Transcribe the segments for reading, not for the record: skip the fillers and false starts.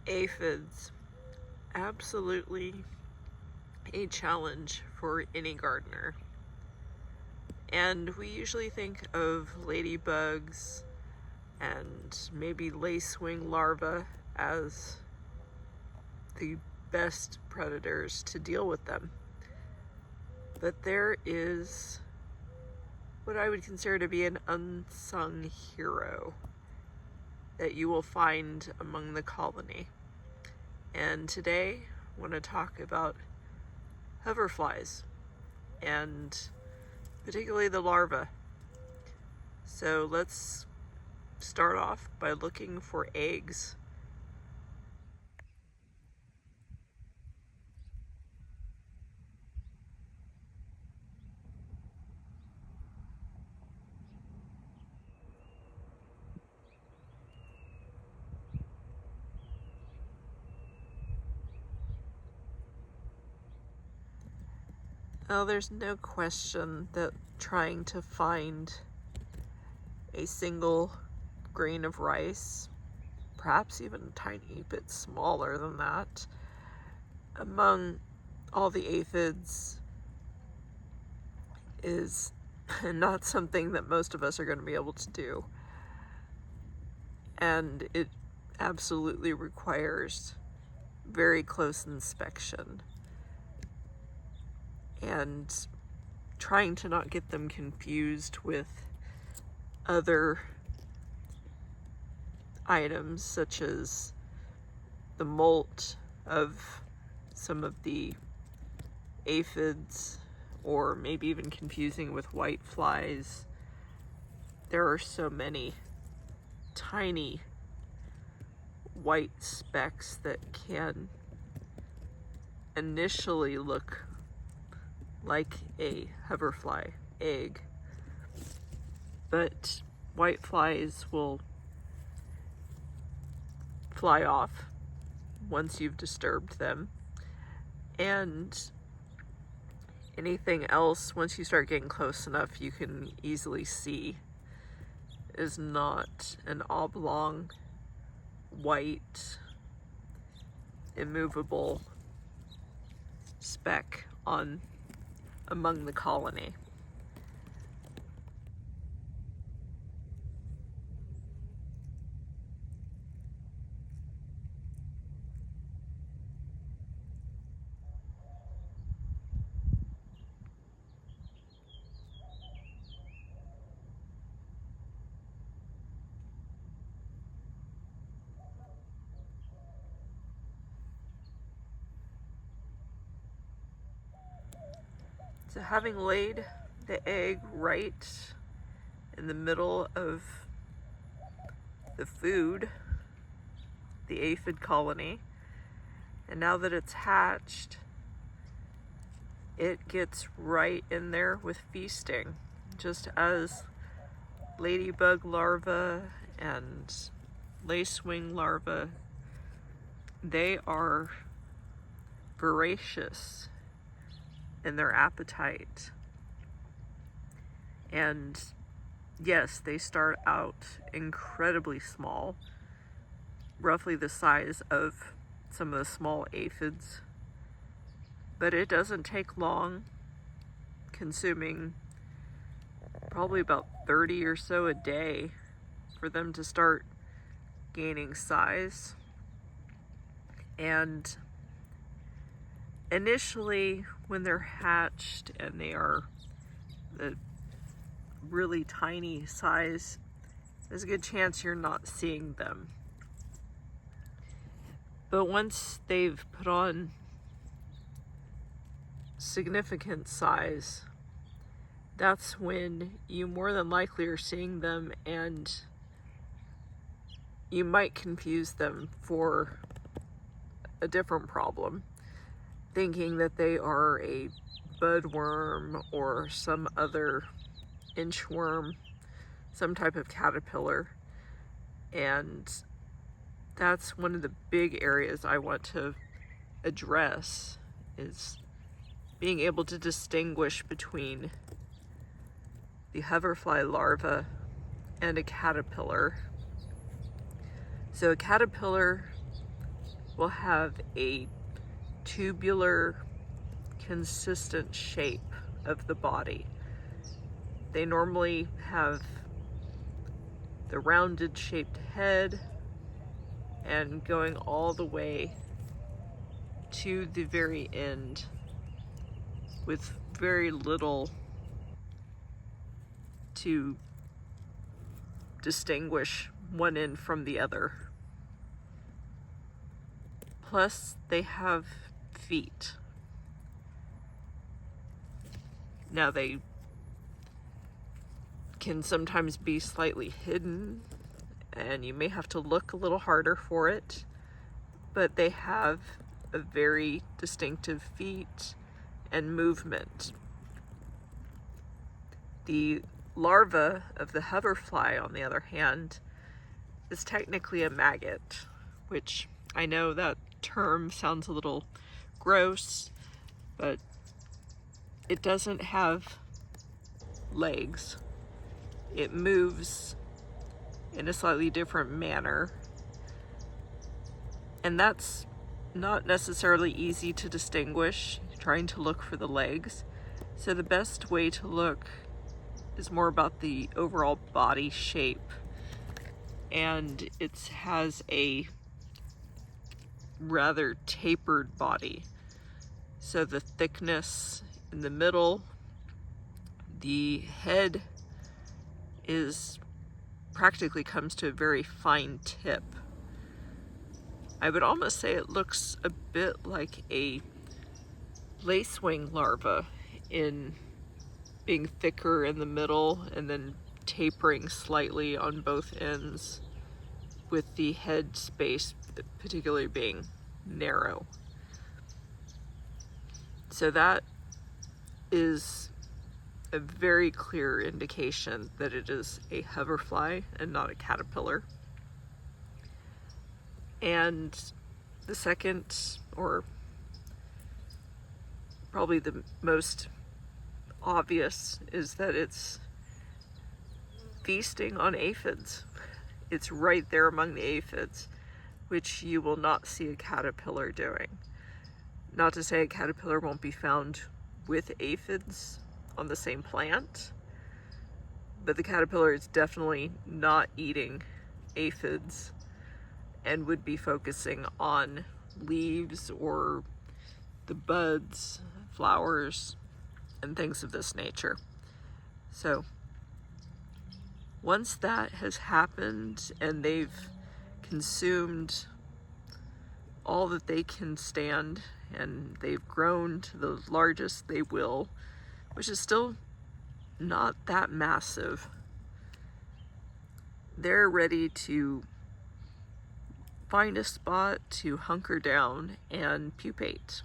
Aphids, absolutely a challenge for any gardener. And we usually think of ladybugs and maybe lacewing larvae as the best predators to deal with them. But there is what I would consider to be an unsung hero that you will find among the colony. And today I want to talk about hoverflies, and particularly the larvae. So let's start off by looking for eggs. Well, there's no question that trying to find a single grain of rice, perhaps even a tiny bit smaller than that, among all the aphids is not something that most of us are going to be able to do. And it absolutely requires very close inspection and trying to not get them confused with other items such as the molt of some of the aphids, or maybe even confusing with white flies. There are so many tiny white specks that can initially look like a hoverfly egg, but white flies will fly off once you've disturbed them, and anything else, once you start getting close enough, you can easily see is not an oblong, white, immovable speck among the colony. So having laid the egg right in the middle of the food, the aphid colony, and now that it's hatched, it gets right in there with feasting, just as ladybug larvae and lacewing larvae. They are voracious in their appetite. And yes, they start out incredibly small, roughly the size of some of the small aphids. But it doesn't take long, consuming probably about 30 or so a day, for them to start gaining size. And initially, when they're hatched and they are the really tiny size, there's a good chance you're not seeing them. But once they've put on significant size, that's when you more than likely are seeing them, and you might confuse them for a different problem, thinking that they are a budworm or some other inchworm, some type of caterpillar. And that's one of the big areas I want to address, is being able to distinguish between the hoverfly larva and a caterpillar. So a caterpillar will have a tubular, consistent shape of the body. They normally have the rounded shaped head and going all the way to the very end with very little to distinguish one end from the other. Plus, they have feet. Now, they can sometimes be slightly hidden, and you may have to look a little harder for it, but they have a very distinctive feet and movement. The larva of the hoverfly, on the other hand, is technically a maggot, which I know that term sounds a little gross, but it doesn't have legs. It moves in a slightly different manner, and that's not necessarily easy to distinguish, trying to look for the legs. So the best way to look is more about the overall body shape, and it has a rather tapered body. So the thickness in the middle, the head is practically comes to a very fine tip. I would almost say it looks a bit like a lacewing larva in being thicker in the middle and then tapering slightly on both ends, with the head space particularly being narrow. So that is a very clear indication that it is a hoverfly and not a caterpillar. And the second, or probably the most obvious, is that it's feasting on aphids. It's right there among the aphids, which you will not see a caterpillar doing. Not to say a caterpillar won't be found with aphids on the same plant, but the caterpillar is definitely not eating aphids and would be focusing on leaves or the buds, flowers, and things of this nature. So once that has happened and they've consumed all that they can stand and they've grown to the largest they will, which is still not that massive, they're ready to find a spot to hunker down and pupate.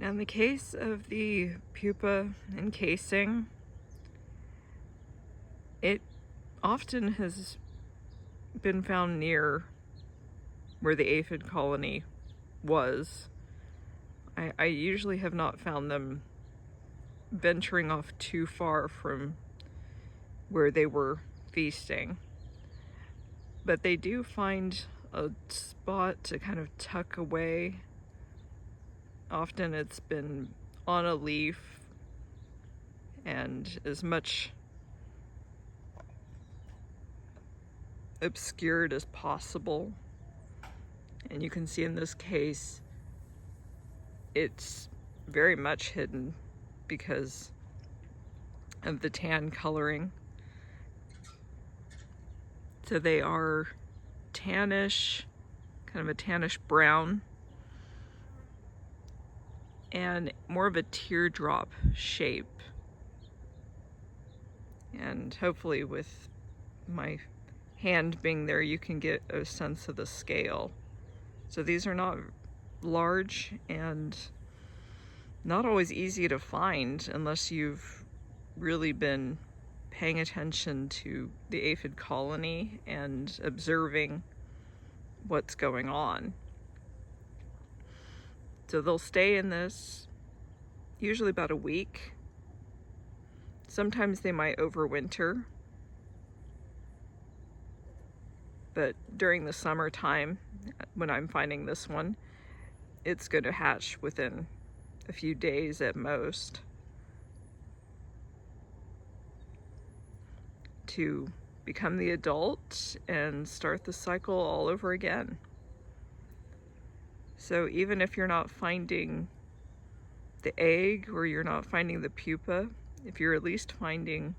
Now, in the case of the pupa encasing, it often has been found near where the aphid colony was. I usually have not found them venturing off too far from where they were feasting, but they do find a spot to kind of tuck away. Often it's been on a leaf and as much obscured as possible. And you can see in this case, it's very much hidden because of the tan coloring. So they are tannish, kind of a tannish brown, and more of a teardrop shape. And hopefully with my hand being there, you can get a sense of the scale. So these are not large and not always easy to find unless you've really been paying attention to the aphid colony and observing what's going on. So they'll stay in this usually about a week. Sometimes they might overwinter, but during the summertime, when I'm finding this one, it's going to hatch within a few days at most to become the adult and start the cycle all over again. So even if you're not finding the egg or you're not finding the pupa, if you're at least finding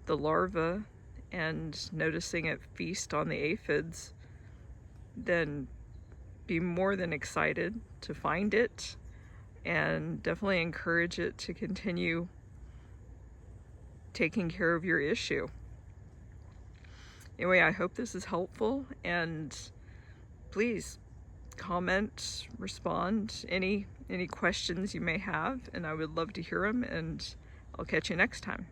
the larva and noticing it feast on the aphids, then be more than excited to find it, and definitely encourage it to continue taking care of your issue. Anyway, I hope this is helpful, and please comment, respond, any questions you may have, and I would love to hear them, and I'll catch you next time.